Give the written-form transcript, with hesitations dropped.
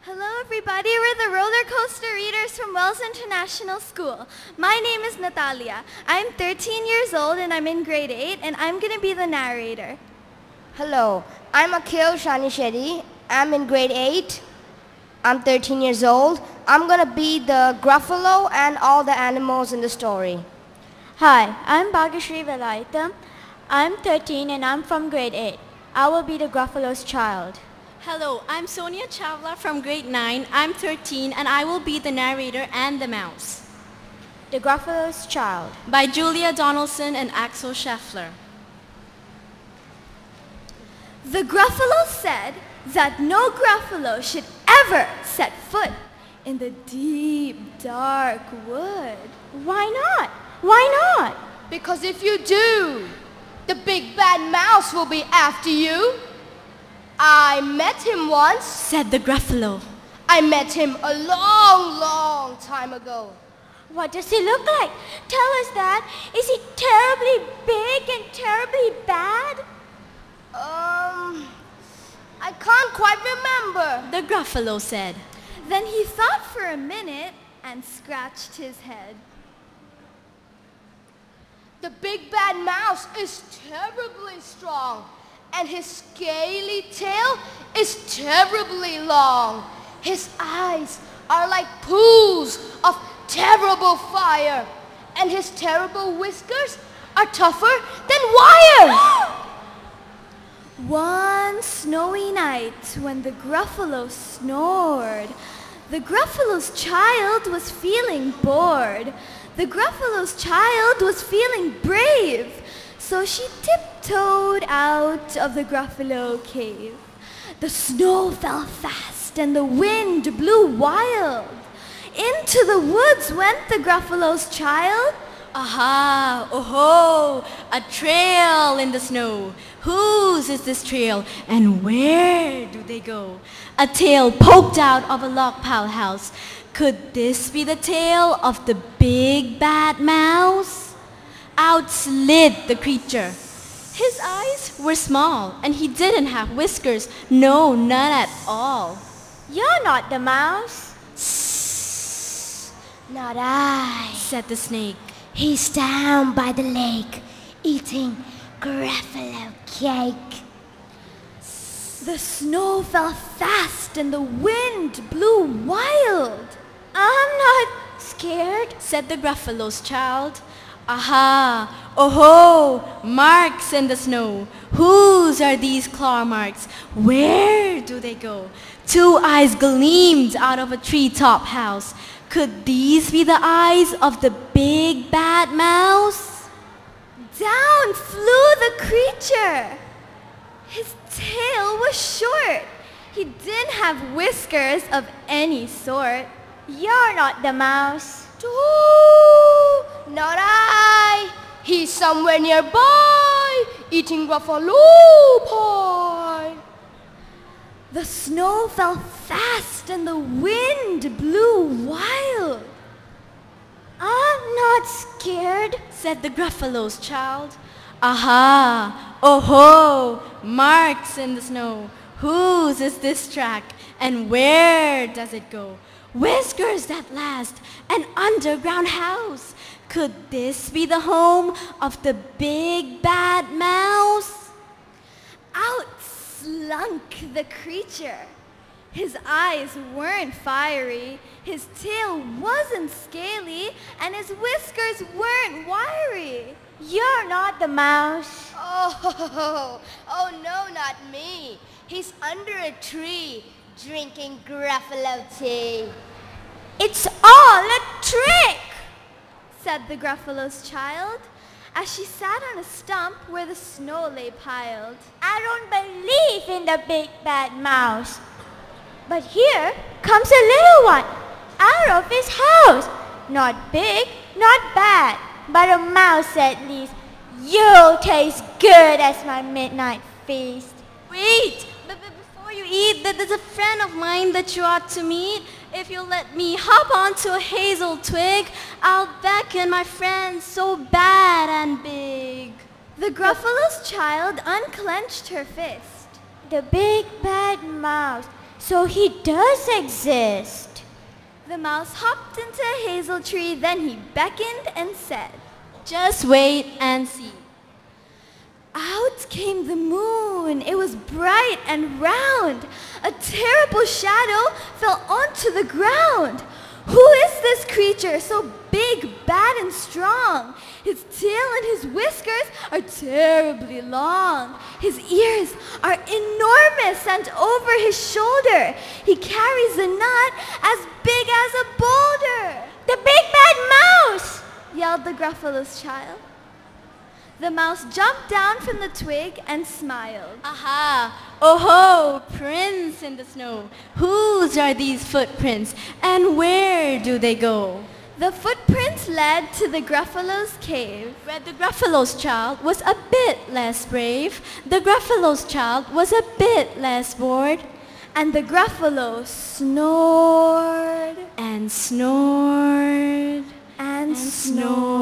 Hello everybody, we're the roller coaster readers from Wells International School. My name is Natalia. I'm 13 years old and I'm in grade 8 and I'm going to be the narrator. Hello, I'm Akhil Shani Shetty. I'm in grade 8. I'm 13 years old. I'm going to be the Gruffalo and all the animals in the story. Hi, I'm Bhagashri Velaytham. I'm 13 and I'm from grade 8. I will be the Gruffalo's child. Hello, I'm Sonia Chawla from grade 9. I'm 13 and I will be the narrator and the mouse. The Gruffalo's Child By Julia Donaldson and Axel Scheffler. The Gruffalo said that no Gruffalo should ever set foot in the deep, dark wood. Why not? Why not? Because if you do, the big bad mouse will be after you. I met him once, said the Gruffalo. I met him a long, long time ago. What does he look like? Tell us that. Is he terribly big and terribly bad? I can't quite remember. The Gruffalo said. Then he thought for a minute and scratched his head. The big bad mouse is terribly strong, and his scaly tail is terribly long. His eyes are like pools of terrible fire, and his terrible whiskers are tougher than wire. One snowy night when the Gruffalo snored, the Gruffalo's child was feeling bored. The Gruffalo's child was feeling brave, so she tiptoed out of the Gruffalo cave. The snow fell fast and the wind blew wild. Into the woods went the Gruffalo's child. Aha, oh-ho, a trail in the snow. Whose is this trail and where do they go? A tail poked out of a log pile house. Could this be the tail of the big bad mouse? Out slid the creature. His eyes were small and he didn't have whiskers. No, none at all. You're not the mouse. Not I, said the snake. He's down by the lake, eating Gruffalo cake. The snow fell fast and the wind blew wild. I'm not scared, said the Gruffalo's child. Aha, oh-ho, marks in the snow. Whose are these claw marks? Where do they go? Two eyes gleamed out of a treetop house. Could these be the eyes of the big bad mouse? Down flew the creature. His tail was short. He didn't have whiskers of any sort. You're not the mouse. Not I. He's somewhere nearby, eating Gruffalo pie. The snow fell fast and the wind blew wild. I'm not scared, said the Gruffalo's child. Aha, oh-ho, marks in the snow. Whose is this track and where does it go? Whiskers that last, an underground house. Could this be the home of the big bad mouse? Out slunk the creature. His eyes weren't fiery, his tail wasn't scaly, and his whiskers weren't wiry. You're not the mouse. Oh no, not me. He's under a tree, drinking Gruffalo tea. It's all a trick, said the Gruffalo's child, as she sat on a stump where the snow lay piled. I don't believe in the big bad mouse. But here comes a little one out of his house. Not big, not bad, but a mouse at least. You'll taste good as my midnight feast. Wait, but before you eat, there's a friend of mine that you ought to meet. If you'll let me hop onto a hazel twig, I'll beckon my friend so bad and big. The Gruffalo's child unclenched her fist. The big bad mouse So he does exist. The mouse hopped into a hazel tree, then he beckoned and said, Just wait and see. Out came the moon. It was bright and round. A terrible shadow fell onto the ground. Who is this creature so big, bad, and strong? His tail and his whiskers are terribly long. His ears are enormous and over his shoulder. He carries a nut as big as a boulder. The big bad mouse! Yelled the Gruffalo's child. The mouse jumped down from the twig and smiled. Aha! Oh-ho! Prints in the snow. Whose are these footprints and where do they go? The footprints led to the Gruffalo's cave. Where the Gruffalo's child was a bit less brave. The Gruffalo's child was a bit less bored. And the Gruffalo snored And snored and snored.